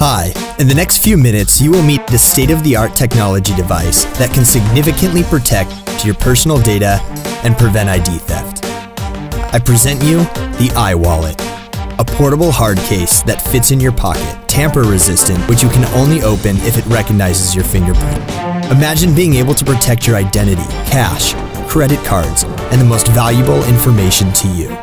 Hi, in the next few minutes you will meet the state-of-the-art technology device that can significantly protect your personal data and prevent ID theft. I present you the iWallet, a portable hard case that fits in your pocket, tamper-resistant, which you can only open if it recognizes your fingerprint. Imagine being able to protect your identity, cash, credit cards, and the most valuable information to you.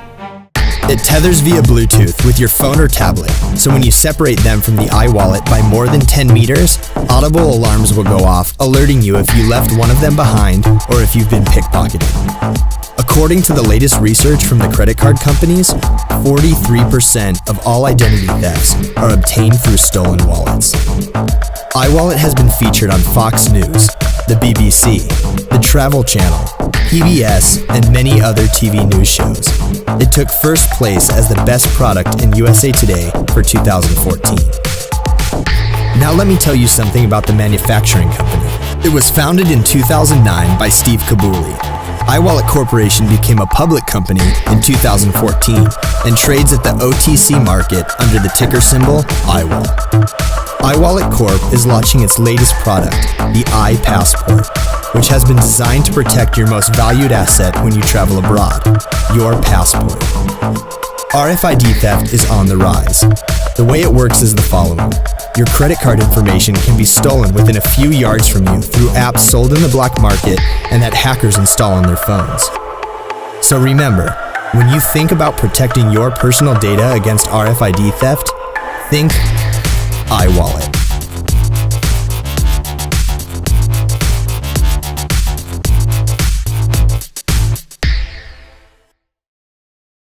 It tethers via Bluetooth with your phone or tablet, so when you separate them from the iWallet by more than 10 meters, audible alarms will go off, alerting you if you left one of them behind or if you've been pickpocketed. According to the latest research from the credit card companies, 43% of all identity thefts are obtained through stolen wallets. iWallet has been featured on Fox News, the BBC, the Travel Channel, PBS, and many other TV news shows. It took first place as the best product in USA Today for 2014. Now let me tell you something about the manufacturing company. It was founded in 2009 by Steve Kabuli. iWallet Corporation became a public company in 2014 and trades at the OTC market under the ticker symbol iWALL. iWallet Corp is launching its latest product, the iPassport, which has been designed to protect your most valued asset when you travel abroad, your passport. RFID theft is on the rise. The way it works is the following. Your credit card information can be stolen within a few yards from you through apps sold in the black market and that hackers install on their phones. So remember, when you think about protecting your personal data against RFID theft, think iWallet.